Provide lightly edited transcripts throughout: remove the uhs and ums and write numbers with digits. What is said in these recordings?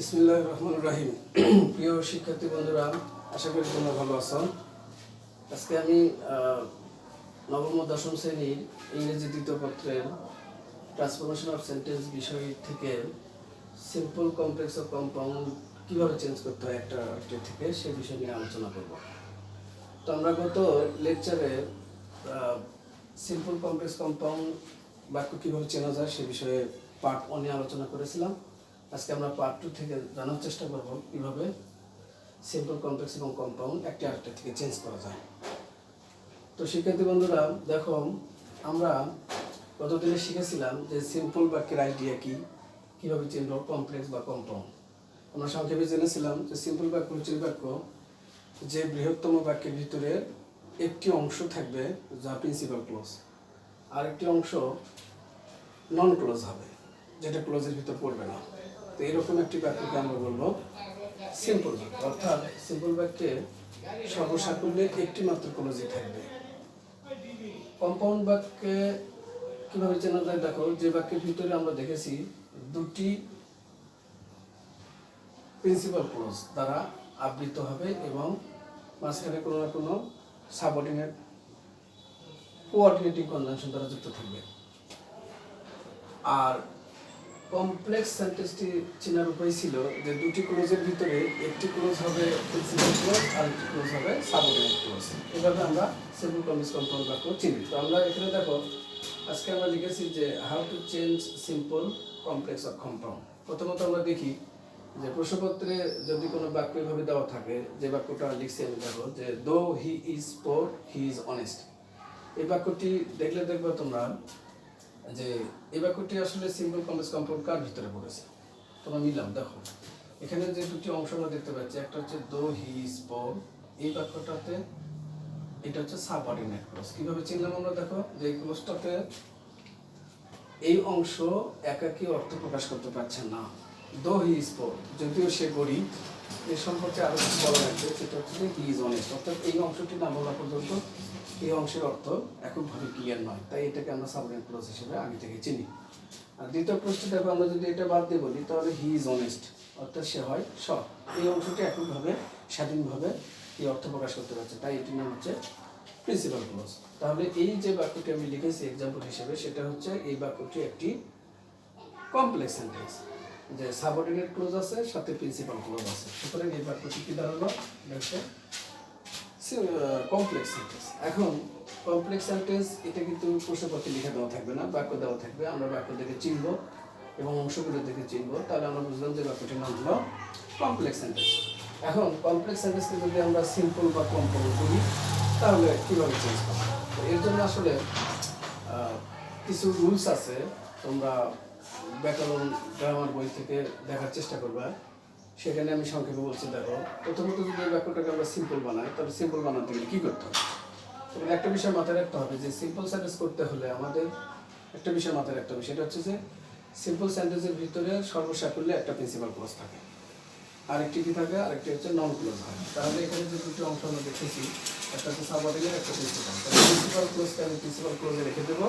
বিসমিল্লাহির রহমানির রহিম। প্রিয় শিক্ষার্থী বন্ধুরা, আশা করি তোমরা ভালো আছো। আজকে আমি নবম ও দশম শ্রেণীর ইংরেজি দ্বিতীয় পত্রের ট্রান্সফরমেশন অফ সেন্টেন্স বিষয় থেকে সিম্পল, কমপ্লেক্স ও কম্পাউন্ড কীভাবে চেঞ্জ করতে হয় একটা থেকে সেই বিষয় নিয়ে আলোচনা করব। তো আমরা গত লেকচারে সিম্পল, কমপ্লেক্স, কম্পাউন্ড বাক্য কীভাবে চেনা যায় সে বিষয়ে পার্ট 1 নিয়ে আলোচনা করেছিলাম। আজকে আমরা পার্ট 2 থেকে জানার চেষ্টা করব কীভাবে সিম্পল, কমপ্লেক্স এবং কম্পাউন্ড একটি আরেকটা থেকে চেঞ্জ করা যায়। তো শিক্ষার্থী বন্ধুরা দেখো, আমরা গতদিনে শিখেছিলাম যে সিম্পল বাক্যের আইডিয়া কি, কীভাবে চিনব কমপ্লেক্স বা কম্পাউন্ড। আমরা সংক্ষেপে জেনেছিলাম যে সিম্পল বাক্য হচ্ছে বাক্য যে বৃহত্তম বাক্যের ভিতরে একটি অংশ থাকবে যা প্রিন্সিপাল ক্লজ, আর একটি অংশ নন ক্লোজ হবে যেটা ক্লোজের ভিতর পড়বে না। তো এরকম একটি বাক্যকে আমরা বলবো সিম্পল বাক্য। অর্থাৎ সিম্পল বাক্যে সর্বসাকুল্যে একটি মাত্র ক্লোজই থাকবে। কম্পাউন্ড বাক্যে কীভাবে চেনা যায় দেখো, যে বাক্যের ভিতরে আমরা দেখেছি দুটি প্রিন্সিপাল ক্লজ দ্বারা আবৃত হবে এবং মাঝখানে কোনো না কোনো সাবঅর্ডিনেট কোঅর্ডিনেটিং কনজাংশন দ্বারা যুক্ত থাকবে। আর কমপ্লেক্স সেন্টেন্সটি চেনার উপায় ছিল যে দুটি ক্লোজের ভিতরে একটি ক্লোজ হবে প্রিন্সিপাল ক্লোজ আর একটি ক্লোজ হবে সাবঅর্ডিনেট ক্লোজ। এভাবে আমরা সিম্পল, কমপ্লেক্স, কম্পাউন্ড বাক্য চিনি। তো আমরা এখানে দেখো আজকে আমরা লিখেছি যে how to change simple, complex আর কম্পাউন্ড। প্রথমত আমরা দেখি যে প্রশ্নপত্রে যদি কোনো বাক্য এভাবে দেওয়া থাকে, যে বাক্যটা লিখছি আমি দেখো যে দো হি is poor he is honest. এই বাক্যটি দেখলে দেখবে তোমরা যে এই বাক্যটি আসলে সিম্পল, কমপ্লেক্স, কম্পাউন্ড কার ভিতরে পড়েছে। তোমরা মিলাম দেখো, এখানে যে দুটি অংশ আমরা দেখতে পাচ্ছি, একটা হচ্ছে দো হি ইজ পোর, এই বাক্যটাতে এটা হচ্ছে সাবঅর্ডিনেট ক্লজ। কিভাবে চিনলাম আমরা দেখো যে এই ক্লজটাতে এই অংশ একাকী অর্থ প্রকাশ করতে পারছে না। দো হি ইজ পোর, যদিও সে গরিব, এর সম্পর্কে আরো কিছু বলা লাগবে, সেটা হচ্ছে যে হি ইজ অনেস্ট। অর্থাৎ এই অংশটি না বলা পর্যন্ত এই অংশের অর্থ এককভাবে ক্লিয়ার নয়, তাই এটাকে আমরা সাবঅর্ডিনেট ক্লজ হিসেবে আগে থেকে চিনি। আর দ্বিতীয় প্রশ্নটি দেখো, আমরা যদি এটা বাদ দিয়ে বলি তাহলে হি ইজ অনেস্ট, অর্থাৎ সে হয় সৎ। এই অংশটি এককভাবে স্বাধীনভাবে এই অর্থ প্রকাশ করতে পারছে, তাই এটির নাম হচ্ছে প্রিন্সিপাল ক্লজ। তাহলে এই যে বাক্যটি আমি লিখেছি এক্সাম্পল হিসেবে, সেটা হচ্ছে এই বাক্যটি একটি কমপ্লেক্স সেন্টেন্স, যে সাবঅর্ডিনেট ক্লজ আছে সাথে প্রিন্সিপাল ক্লজ আছে। সুতরাং এই বাক্যটি কি দাঁড়ালো, দেখো কমপ্লেক্স সেন্টেন্স। এখন কমপ্লেক্স সেন্টেন্স এটা কিন্তু প্রশ্নপত্রে লিখে দেওয়া থাকবে না, বাক্য দেওয়া থাকবে। আমরা বাক্য দেখে চিনবো এবং অংশগুলো দেখে চিনবো, তাহলে আমরা বুঝলাম যে বাক্যটির নাম হলো কমপ্লেক্স সেন্টেন্স। এখন কমপ্লেক্স সেন্টেন্সকে যদি আমরা সিম্পল বা কম্পাউন্ড করি তাহলে কীভাবে চেঞ্জ করবো? তো এর জন্য আসলে কিছু রুলস আছে, তোমরা ব্যাকরণ গ্রামার বই থেকে দেখার চেষ্টা করবা। সেখানে আমি সংক্ষেপে বলছি দেখো, প্রথমত যদি এই বাক্যটাকে আমরা সিম্পল বানাই তাহলে সিম্পল বানাতে গেলে কী করতে হবে? তবে একটা বিষয় মাথায় রাখতে হবে যে সিম্পল সেন্টেন্স করতে হলে আমাদের একটা বিষয় মাথায় রাখতে হবে, সেটা হচ্ছে যে সিম্পল সেন্টেন্সের ভিতরে সর্বসাকুল্যে একটা প্রিন্সিপাল ক্লজ থাকে, আরেকটি কি থাকে, আরেকটি হচ্ছে নন ক্লোজ হয়। তাহলে এখানে যে দুটো অংশ আমরা দেখেছি, একটা হচ্ছে সাবঅর্ডিনেট, একটা প্রিন্সিপাল। প্রিন্সিপাল ক্লোজকে আমি প্রিন্সিপাল ক্লোজে রেখে দেবো,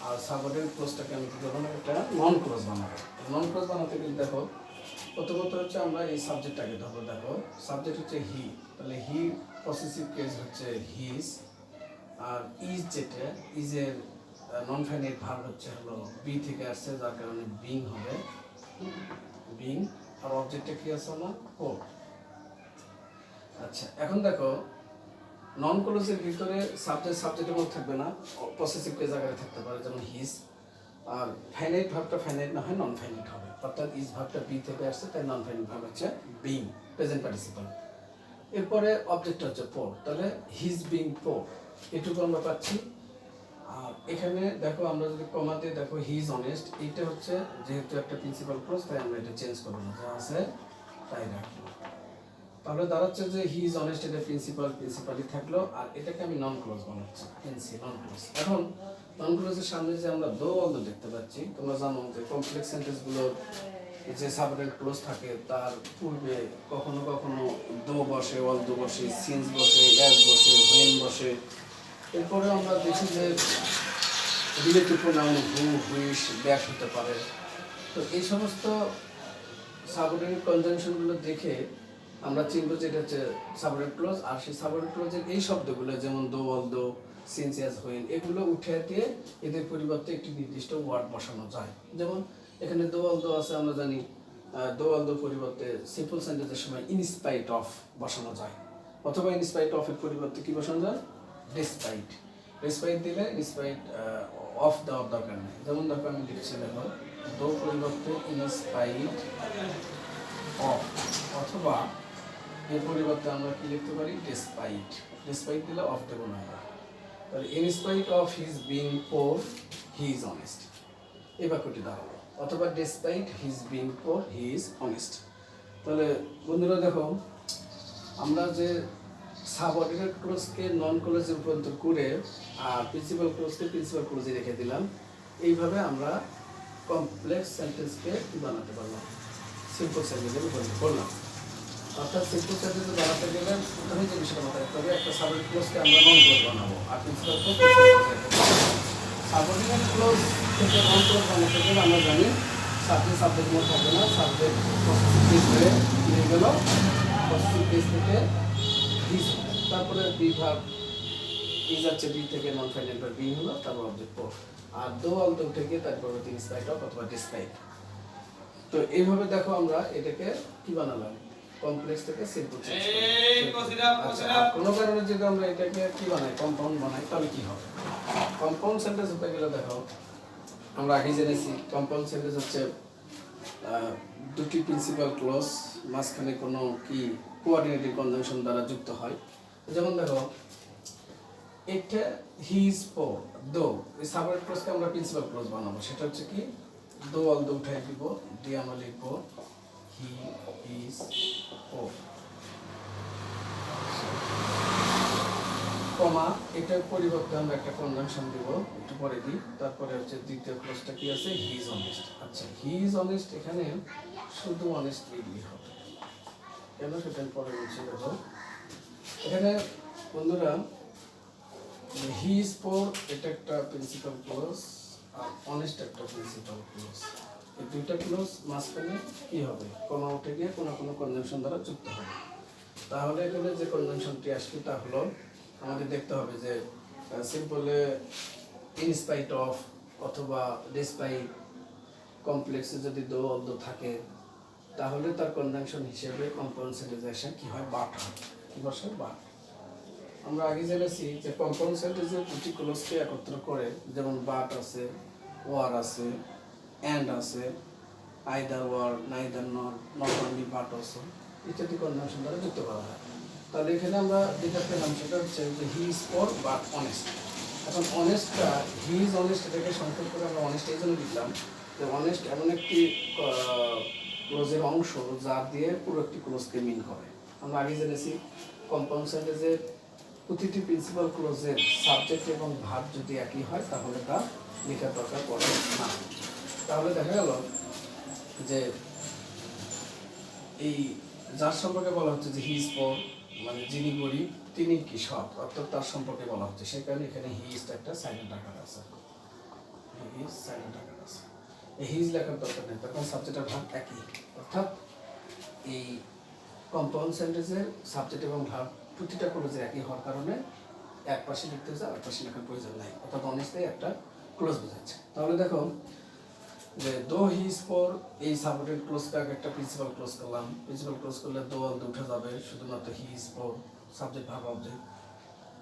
আর সাবঅর্ডিনেট ক্লোজটাকে আমি কী করবো না, একটা নন ক্লোজ বানাবো। নন ক্লোজ বানাতে গেলে দেখো প্রথমত হচ্ছে আমরা এই সাবজেক্টটাকে ধরবো। দেখো সাবজেক্ট হচ্ছে হি, তাহলে হি পসেসিভ কেস হচ্ছে হিজ, আর ইজ যেটা ইজের নন ফাইনাইট ভার্ব হচ্ছে হলো বি থেকে আসছে, যার কারণে বিং হবে, বিং। আর অবজেক্টটা কি আছে না, পোর। আচ্ছা, এখন দেখো নন ক্লোজের ভিতরে সাবজেক্টের মধ্যে থাকবে না, পসেসিভ কেস আকারে থাকতে পারে, যেমন হিজ। আর ফাইনাইট ভার্বটা ফাইনাইট না হয় নন ফাইনাইট হবে, অর্থাৎ ইজ ভার্বটা বি থেকে আসছে, তাই নন ফাইনাইট ভার্ব হচ্ছে বিং, প্রেজেন্ট পার্টিসিপল। এরপরে অবজেক্টটা হচ্ছে পোর, তাহলে হিজ বিং পোর, এটুকু আমরা পাচ্ছি। আর এখানে দেখো আমরা যদি কমাতে দেখো হি ইজ অনেস্ট, এইটা হচ্ছে যেহেতু একটা প্রিন্সিপাল ক্লজ, তাই আমরা এটা চেঞ্জ করবো না, যা আছে তাই রাখবো। তাহলে দাঁড়াচ্ছে যে হি ইজ অনেস্ট, এটা প্রিন্সিপালই থাকলো, আর এটাকে আমি নন ক্লোজ বানাচ্ছি, এনসি নন ক্লোজ। এখন নন ক্লোজের সামনে যে আমরা দো অল দেখতে পাচ্ছি, তোমরা জানো যে কমপ্লেক্স সেন্টেন্সগুলোর যে সাবঅর্ডিনেট ক্লোজ থাকে তার পূর্বে কখনো কখনো দো বসে, অল দো বসে, সিন্স বসে, অ্যাজ বসে, হোয়েন বসে। এরপরে আমরা দেখি যে রিলেটিভ প্রোনাউন হু, হুইশ, দ্যাট হতে পারে। তো এই সমস্ত সাবঅর্ডিনেট কনজাংশনগুলো দেখে আমরা চিনব যে এটা হচ্ছে সাবঅর্ডিনেট ক্লজ। আর সেই সাবঅর্ডিনেট ক্লজের এই শব্দগুলো যেমন দো, অলদো, সিন্স, অ্যাজ, হোয়েন এগুলো উঠে দিয়ে এদের পরিবর্তে একটি নির্দিষ্ট ওয়ার্ড বসানো যায়। যেমন এখানে দো, অলদো আছে, আমরা জানি দো, অলদোর পরিবর্তে সিম্পল সেন্টেন্সের সময় ইন স্পাইট অফ বসানো যায়, অথবা ইন স্পাইট অফ এর পরিবর্তে কি বসানো যায়? ডিসপাইট। ডিসপাইট দিলে ডিসপাইট অফ দেওয়ার দরকার নেই। যেমন দেখো আমি লিখছি, দেখো দো পরিবর্তে ইন স্পাইট অফ, অথবা এর পরিবর্তে আমরা কি লিখতে পারি? ডিসপাইট। ডিসপাইট দিলে অফ দেব না আমরা, তাহলে in spite of his being poor he is honest, এই বাক্যটি দাঁড়ালো। অথবা despite his being poor he is honest. তাহলে বন্ধুরা দেখো, আমরা যে সাবঅর্ডিনেট ক্লজকে নন ক্লজে রূপান্তর করে আর প্রিন্সিপাল ক্লজকে প্রিন্সিপাল ক্লজে রেখে দিলাম, এইভাবে আমরা কমপ্লেক্স সেন্টেন্সকে কি বানাতে পারলাম? সিম্পল সেন্টেন্সে রূপান্তর করলাম। অর্থাৎ সিম্পল সেন্টেন্সে বানাতে গেলে প্রথমে যে বিষয়টা মাথায় রাখতে হবে, একটা সাবঅর্ডিনেট ক্লজকে আমরা নন ক্লজ বানাবো আর প্রিন্সিপাল ক্লজ সাবঅর্ডিনেট ক্লজ থেকে নন ক্লজ বানাতে গেলে আমরা জানি সাবজেক্ট মোড থাকবে না, সাবজেক্ট প্রসেসিভ হয়ে নিয়ে গেল, প্রসেসিভ কেস থেকে হিজ, তারপরে বি ভার্ব ইজ আছে, বি থেকে নন ফাইনাল ভার্ব বি হলো, তারপর অবজেক্ট পোর। আর দো, অলদো থেকে তারপর ইন স্পাইট অফ অথবা ডিসপাইট। তো এইভাবে দেখো আমরা এটাকে কি বানালাম? কমপ্লেক্স থেকে সিম্পল। আচ্ছা, কোনো কারণে যদি আমরা এটাকে কি বানাই? কম্পাউন্ড বানাই, তাহলে কি হবে? কম্পাউন্ড সেন্টেন্স হতে গেলে দেখো, আমরা আগে জেনেছি কম্পাউন্ড সেন্টেন্স হচ্ছে দুটি প্রিন্সিপাল ক্লজ মাঝখানে কোনো কি কোঅর্ডিনেটিং কনজাংশন দ্বারা যুক্ত হয়। যেমন দেখো, এটা হি ইজ পোর, দো, এই সাবঅর্ডিনেট ক্লজকে আমরা প্রিন্সিপাল ক্লজ বানাবো। সেটা হচ্ছে কি? দো, অলদো উঠাই দিব, দিয়ে আমরা লিখবো হি ইজ পোর, কমা, এটার পরিবর্তে আমরা একটা কনজাংশন দিব, একটু পরে দিই। তারপরে হচ্ছে দ্বিতীয় ক্লজটা কি আছে? He is honest. আচ্ছা, হি ইজ অনেস্ট এখানে শুধু অনেস্ট লিখলেই হবে, কেন সেটা পরে বলছি। দেখো এখানে বন্ধুরা, হি ইজ পোর এটা একটা প্রিন্সিপাল ক্লজ আর অনেস্ট একটা প্রিন্সিপাল ক্লজ। এই দুইটা ক্লজ মাঝখানে কি হবে? কমা উঠে গিয়ে কোনো কোনো কনজাংশন দ্বারা যুক্ত হবে। তাহলে এখানে যে কনজাংশনটি আসবে তা হলো, আমাদের দেখতে হবে যে সিম্পলে ইন স্পাইট অফ অথবা ডিসপাইট, কমপ্লেক্সে যদি দো, অলদো থাকে, তাহলে তার কনজাংশন হিসেবে কম্পাউন্ড সেন্টেন্সে কি হয়? বাট হয়। কি বসে? বাট। আমরা আগে জেনেছি যে কম্পাউন্ড সেন্টেন্সের দুটি ক্লজকে একত্র করে, যেমন বাট আছে, ওয়ার আছে, অ্যান্ড আছে, either or, neither nor, not only but আছে, ইত্যাদি কনজাংশন দ্বারা যুক্ত করা হয়। তাহলে এখানে আমরা যেটা পেলাম সেটা হচ্ছে যে হি ইজ পোর বাট অনেস্ট। এখন অনেস্টটা, হি ইজ অনেস্ট, এটাকে সংক্ষেপ করে আমরা অনেস্ট এই জন্য লিখলাম যে অনেস্ট এমন একটি ক্লোজের অংশ যা দিয়ে পুরো একটি ক্লোজকে মিন করে। আমরা আগে জেনেছি কম্পাউন্ড সেন্টেন্সের প্রতিটি প্রিন্সিপাল ক্লোজের সাবজেক্ট এবং ভার্ব যদি একই হয় তাহলে তা লেখার দরকার পড়ে না। তাহলে দেখা গেল যে এই যার সম্পর্কে বলা হচ্ছে যে হি ইজ পোর, মানে যিনি গরিব তিনি কি সৎ, অর্থাৎ তার সম্পর্কে বলা হচ্ছে, সেই কারণে এখানে হি ইজটা একটা সাইলেন্ট আকার আছে, হি ইজ সাইলেন্ট আকার আছে। এই হি ইজ লেখার দরকার নেই, তখন সাবজেক্ট আর ভার্ব একই। অর্থাৎ এই কম্পাউন্ড সেন্টেন্সের সাবজেক্ট এবং ভার্ব প্রতিটা ক্লোজে একই হওয়ার কারণে এক পাশে লিখতে হচ্ছে, আর পাশে লেখার প্রয়োজন নাই, অর্থাৎ অনেস্টলি একটা ক্লোজ বোঝাচ্ছে। তাহলে দেখো যে দো হি ইজ পোর, এই সাবঅর্ডিনেট ক্লোজকে আগে একটা প্রিন্সিপাল ক্লোজ করলাম। প্রিন্সিপাল ক্লোজ করলে দো, অলদো উঠে যাবে, শুধুমাত্র he is poor, subject verb object,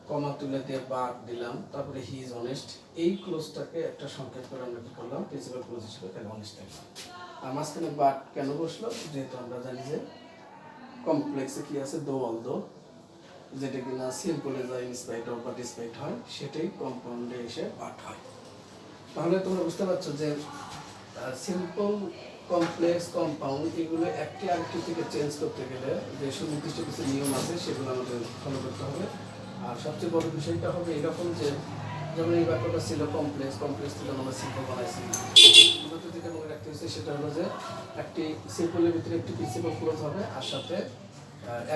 comma তুলে দিয়ে বাট দিলাম, তারপরে হি ইজ অনেস্ট। এই ক্লোজটাকে একটা সংকেত করে আমরা কি করলাম? প্রিন্সিপাল ক্লোজ হিসেবে তাহলে অনেস্ট লিখলাম। আর মাঝখানে বাট কেন বসলো? যেহেতু আমরা জানি যে কমপ্লেক্সে কি আছে? দো, অলদো, যেটা কিনা সিম্পলে যায় ইন স্পাইট অফ বা ডিসপাইট হয়, সেটাই কম্পাউন্ডে এসে বাট হয়। তাহলে তোমরা বুঝতে পারছো যে সিম্পল, কমপ্লেক্স, কম্পাউন্ড এগুলো একটি আরেকটি থেকে চেঞ্জ করতে গেলে যে সুনির্দিষ্ট কিছু নিয়ম আছে সেগুলো আমাদের ফলো করতে হবে। আর সবচেয়ে বড় বিষয়টা হবে এরকম যে, যেমন এই বাক্যটা ছিল কমপ্লেক্স, কমপ্লেক্স থেকে আমরা সিম্পল বানাইছি। মূলত যেটা মনে রাখতে হচ্ছে সেটা হলো যে একটি সিম্পলের ভিতরে একটি প্রিন্সিপাল ক্লোজ হবে আর সাথে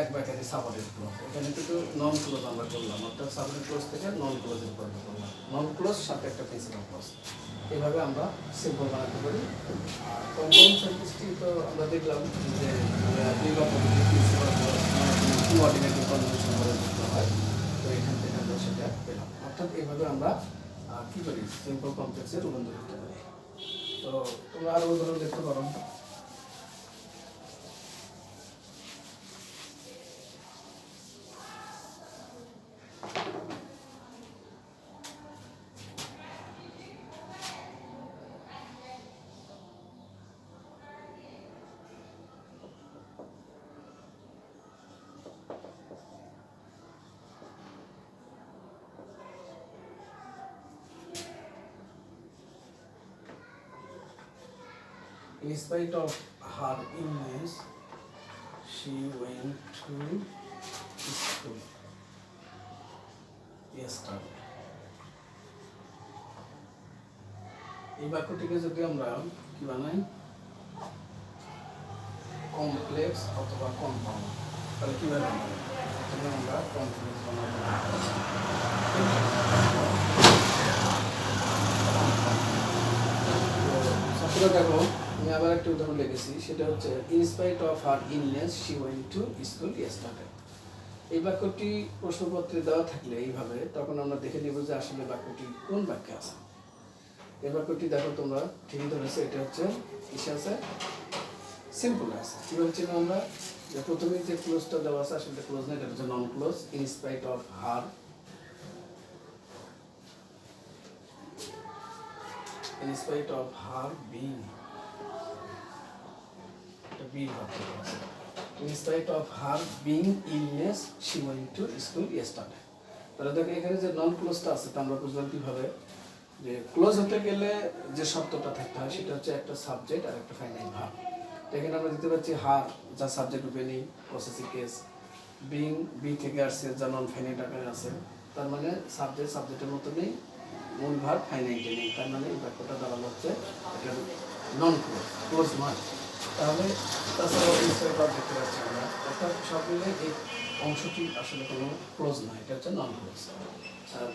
এক বা একাধিক সাবঅর্ডিনেট ক্লোজ। এখানে কিন্তু নন ক্লোজ আমরা করলাম, অর্থাৎ সাবঅর্ডিনেট ক্লোজ থেকে নন ক্লোজের পর্যন্ত করলাম, নন ক্লোজ সাথে একটা প্রিন্সিপাল ক্লোজ। এভাবে আমরা সিম্পল বানাতে পারি। আর কম্পাউন্ড সেন্টেন্সটি তো আমরা দেখলাম যে দুই বা ততোধিক প্রিন্সিপাল ক্লজ কোঅর্ডিনেটিভ কনজুগেশন করে যুক্ত হয়। তো এখান থেকে আমরা সেটা পেলাম। অর্থাৎ এইভাবে আমরা কি করি সিম্পল কমপ্লেক্সে রূপান্তর করতে পারি। তো তোমরা আরো উদাহরণ দেখতে পারো। In spite of her illness, she went to school yesterday. এই বাক্যটিকে যদি আমরা কি বানাই কমপ্লেক্স অথবা কম্পাউন্ড, তাহলে কিভাবে বানাবো? প্রথমে আমরা কমপ্লেক্স বানাবো। ছাত্ররা দেখো, আমি আবার একটা উদাহরণ লিখেছি, সেটা হচ্ছে in spite of her illness she went to school yesterday. এই বাক্যটি প্রশ্নপত্রে দেওয়া থাকলে এইভাবে, তখন আমরা দেখে নেব যে আসলে বাক্যটি কোন বাক্যে আছে। এই বাক্যটি দেখো তোমরা ঠিকই ধরেছে, এটা হচ্ছে কিসে আছে, সিম্পল আছে। কীভাবে চিনো আমরা, যে প্রথমে যে ক্লোজটা দেওয়া আছে আসলে ক্লোজ না, এটা হচ্ছে non clause. In spite of her, in spite of her being, in spite of her being illness she went to school yesterday. তাহলে দেখো এখানে যে নন ক্লোজটা আছে তা আমরা বুঝলাম কিভাবে, যে ক্লোজ হতে গেলে যে শব্দটা থাকতে হয় সেটা হচ্ছে একটা সাবজেক্ট আর একটা ফাইনাইট ভার্ব। এখানে আমরা দিতে পারছি হার, যা সাবজেক্ট রূপে নেই, পসেসিভ কেস। বিং, বি থেকে আসছে, যা নন ফাইনাইট আকারে আছে, তার মানে সাবজেক্টের মতো নেই, মূল ভার্ব ফাইনাইটে নেই। তার মানে এই বাক্যটা দাঁড়ানো হচ্ছে এটা নন ক্লোজ নয়। তাহলে তাছাড়াও ইনস্টাগ্রাম দেখতে পাচ্ছি আমরা, অর্থাৎ সব মিলে এই অংশটি আসলে কোনো ক্লোজ নয়, এটা হচ্ছে নন ক্লোজ।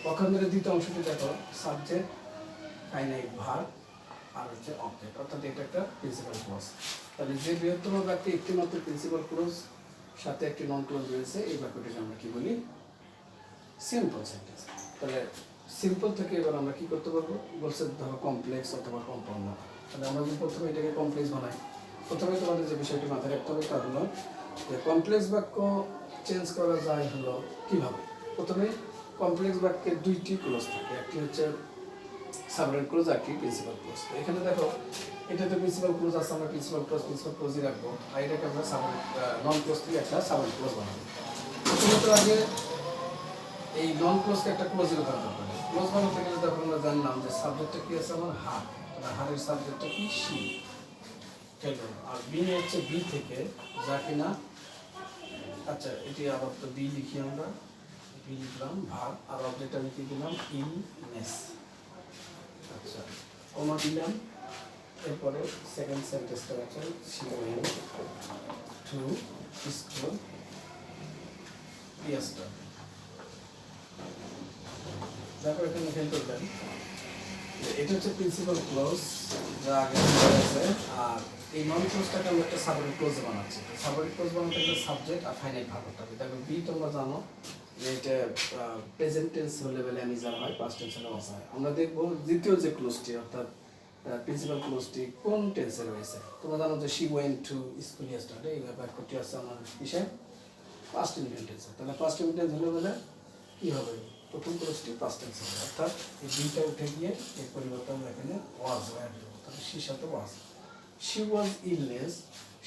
পক্ষান্তরে দ্বিতীয় অংশটি দেখো, সাবজেক্ট, ফাইনাইট ভার্ব আর হচ্ছে অবজেক্ট, অর্থাৎ এটা একটা প্রিন্সিপাল ক্লোজ। তাহলে যে বৃহত্তম বাক্যে একটি মাত্র প্রিন্সিপাল ক্লোজ সাথে একটি নন ক্লোজ রয়েছে, এই বাক্যটিকে আমরা কি বলি, সিম্পল সেন্টেন্স। তাহলে সিম্পল থেকে এবার আমরা কি করতে পারবো, বলছে ধরো কমপ্লেক্স অথবা কম্পাউন্ড। তাহলে আমরা যদি প্রথমে এটাকে কমপ্লেক্স বানাই, প্রথমে তোমাদের যে বিষয়টি মাথায় রাখতে হবে তা হলো যে কমপ্লেক্স বাক্য চেঞ্জ করা যায় হলো কিভাবে। প্রথমে কমপ্লেক্স বাক্যে দুইটি ক্লোজ থাকে, একটি হচ্ছে সাবঅর্ডিনেট ক্লোজ আর একটি প্রিন্সিপাল ক্লোজ। তো এখানে দেখো এটাতে প্রিন্সিপাল ক্লোজ আছে, আমরা প্রিন্সিপাল ক্লোজই রাখবো, আর এটাকে আমরা নন ক্লোজ থেকে একটা সাবঅর্ডিনেট ক্লোজ বানাবো। প্রথমত আগে এই নন ক্লোজকে একটা ক্লোজে রূপান্তর করে। ক্লোজ বানাতে গেলে তখন আমরা জানলাম যে সাবজেক্টটা কি আছে আমার হার, তাহলে হারের সাবজেক্টটা কি শি, আর বি হচ্ছে বি থেকে, যা কিনা, আচ্ছা এটি আবার তো বি লিখি, আমরা বি লিখলাম ভার, আর অবজেক্ট আমি কি দিলাম ইলনেস, আচ্ছা কমা দিলাম। এরপরে সেকেন্ড সেন্টেন্সটা আছে she went to school yesterday. দেখো এখানে খেয়াল করবেন এটা হচ্ছে প্রিন্সিপাল ক্লোজ, যা আগে আছে, আর এই নন ক্লোজটাকে আমরা একটা সাবঅর্ডিনেট ক্লোজ বানাচ্ছি। সাবঅর্ডিনেট ক্লোজ বানাতে গেলে সাবজেক্ট আর ফাইনাইট ভার্ব থাকবে। দেখো বি তোমরা জানো যে এটা প্রেজেন্ট টেন্স হলে বলে অ্যামিজার হয়, পাস্ট টেন্স হলে ওয়াজ হয়। আমরা দেখব দ্বিতীয় যে ক্লোজটি অর্থাৎ প্রিন্সিপাল ক্লোজটি কোন টেন্সে রয়েছে। তোমরা জানো যে she went to school yesterday, এই বাক্যটি আছে আমার কিসে, পাস্ট ইনডিফিনিট টেন্সে। তাহলে পাস্ট ইনডিফিনিট টেন্স হলে বলে কি হবে, প্রথম ক্লোজটি পাস্ট টেন্স হবে, অর্থাৎ এই বিটা উঠে গিয়ে এর পরিবর্তে আমরা এখানে ওয়াজ অ্যাড করব। তাহলে শির সাথে was, she was illness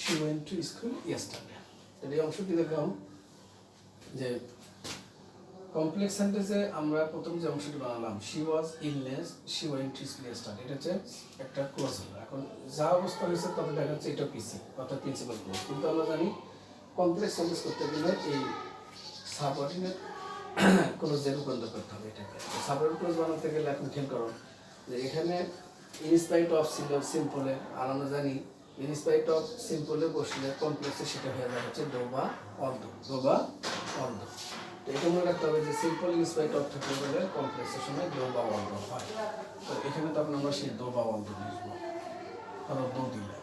she went to school yesterday. তাহলে এই অংশটি দেখলাম যে কমপ্লেক্স সেন্টেন্সে আমরা প্রথম যে অংশটি বানালাম she was illness she went to school yesterday, এটা হচ্ছে একটা ক্লোজ হলো। এখন যা অবস্থা হয়েছে তাতে দেখা যাচ্ছে এটা পিসি অর্থাৎ প্রিন্সিপাল ক্লোজ। কিন্তু আমরা জানি কমপ্লেক্স সেন্টেন্স করতে গেলে এই সাবঅর্ডিনেট ক্লোজে রূপান্তর করতে হবে এটাকে। সাবঅর্ডিনেট ক্লোজ বানাতে গেলে এখন খেয়াল করো যে এখানে ইনস্পাইট অফ ছিল সিম্পলে, আর আমরা জানি ইনস্পাইট অফ সিম্পলে বসলে কমপ্লেক্সে সেটা হয়ে যাবে হচ্ছে ডো বা অর্ধ, ডো বা অর্ধ। তো এটা মনে রাখতে হবে যে সিম্পল ইনস্পাইট অফ থাকলে বলে কমপ্লেক্সের সময় ডো বা অর্ধ হয়। তো এখানে তখন আমরা সেই দো বা অল দো লিখবো। ধরো দো দিলে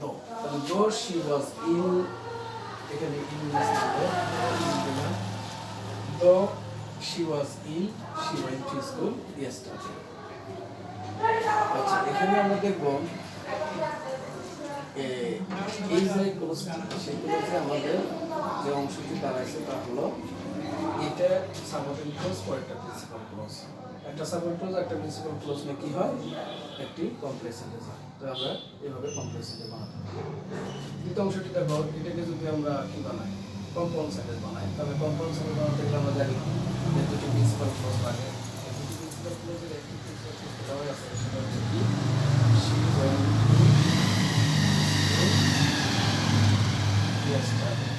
দো, তাহলে দো শি ওয়াজ ইন, এখানে ইন দিলে though she was in she went to school yesterday. আচ্ছা, এখানে আমরা দেখব এই যে ক্লোজটি, সেই ক্লোজে আমাদের যে অংশটি দাঁড়াইছে তা হলো এটা সাবঅর্ডিনেট ক্লোজ, পরেরটা প্রিন্সিপাল ক্লোজ। একটা সাবঅর্ডিনেট ক্লোজ একটা প্রিন্সিপাল ক্লোজ নিয়ে কি হয়, একটি কমপ্লেক্স সেন্টেন্স হয়। তো আমরা এইভাবে কমপ্লেক্স সেন্টেন্স বানাতে পারি। দ্বিতীয় অংশটি দেখো, এটাকে যদি আমরা কি বানাই, কম্পাউন্ড সেন্টেন্স বানাই, তাহলে কম্পাউন্ড সেন্টেন্স বানাতে গেলে আমরা জানি যে দুটি প্রিন্সিপাল ক্লোজ লাগে। এই দুটি প্রিন্সিপাল ক্লোজের একটি প্রিন্সিপাল ক্লোজ দেওয়া আছে, সেটা হচ্ছে কি she went to yesterday।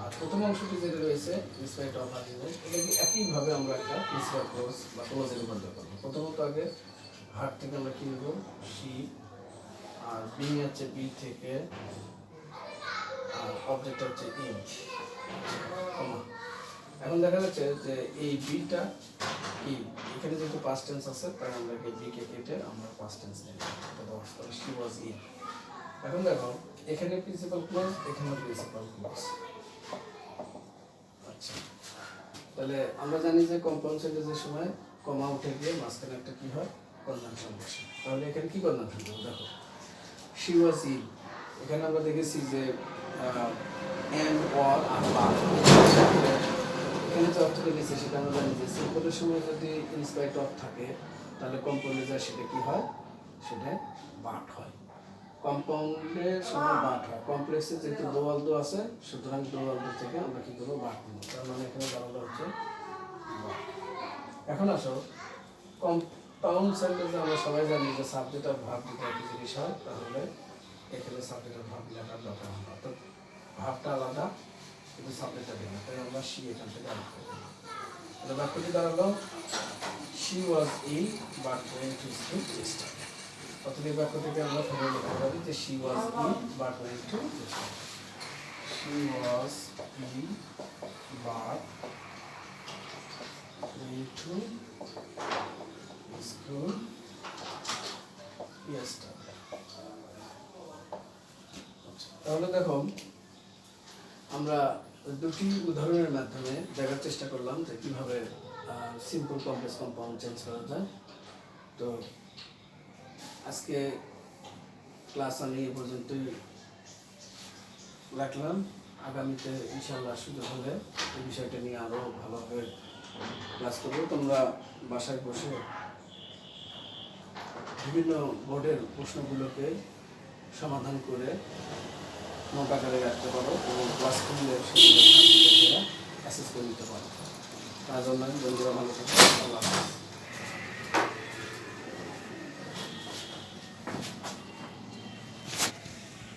আর প্রথম অংশটি যেটা রয়েছে ইনস্পাইট অফ হার্ডিনেস, এটাকে একইভাবে আমরা একটা প্রিন্সিপাল ক্লোজ বা ক্লোজে রূপান্তর করবো। প্রথমত আগে হার্ট থেকে আমরা কি নেব, she, আর বিং হচ্ছে বি থেকে, আর অবজেক্ট হচ্ছে ইন, কমা। এখন দেখা যাচ্ছে যে এই বিটা ইন, এখানে যেহেতু পাস্ট টেন্স আছে তাই আমরা এই বি কে কেটে আমরা পাস্ট টেন্স নেব, তাহলে she was in। এখন দেখো এখানে প্রিন্সিপাল ক্লোজ, এখানে প্রিন্সিপাল ক্লোজ। আচ্ছা, তাহলে আমরা জানি যে কম্পাউন্ড সেন্টেন্সের সময় কমা উঠে গিয়ে মাঝখানে একটা কি হয়, কনজাংশন বসে। তাহলে এখানে কি কনজাংশন দেবো, দেখো she was in, এখানে আমরা দেখেছি যে and or আর বাট, এখানে যে অর্থটা নিচ্ছে সেটা আমরা জানি যে সিম্পলের সময় যদি ইনস্পাইট অফ থাকে তাহলে কম্পাউন্ডে যায় সেটা কি হয়, সেটা বাট হয়। কম্পাউন্ডের সময় বাট হয়, কমপ্লেক্সে যেহেতু দোয়াল দো আছে সুতরাং দোয়াল দো থেকে আমরা কি করবো, বাট নেব। তার মানে এখানে দাঁড়ালো হচ্ছে বাট। এখন আসো কম্পাউন্ড সেন্টেন্সে আমরা সবাই জানি যে সাবজেক্ট আর ভার্ব যদি একই জিনিস হয় তাহলে এখানে সাবজেক্ট আর ভার্ব লেখার দরকার হয় না, অর্থাৎ ভার্বটা আলাদা কিন্তু সাবজেক্টটা ভিন্ন, তাই আমরা she এখান থেকে আলাদা করব। তাহলে বাক্যটি দাঁড়ালো she was in but went to school yesterday। অর্থাৎ এই বাক্য থেকে আমরা ধরে লিখতে পারি যে she was in but went to yesterday। she was in but went to school yesterday। তাহলে দেখো আমরা দুটি উদাহরণের মাধ্যমে দেখার চেষ্টা করলাম যে কিভাবে সিম্পল কমপ্লেক্স কম্পাউন্ড চেঞ্জ করা যায়। তো আজকে ক্লাস আমি এ পর্যন্তই রাখলাম। আগামীতে ইনশাআল্লাহ সুযোগ হলে এই বিষয়টা নিয়ে আরও ভালোভাবে ক্লাস করবো। তোমরা বাসায় বসে বিভিন্ন বোর্ডের প্রশ্নগুলোকে সমাধান করে নোট আকারে রাখতে পারো এবং ক্লাস করলে সেগুলো অ্যাসেস করে নিতে পারো। তার জন্য বন্ধুরা ভালো থাকবে। আল্লাহ হাফেজ।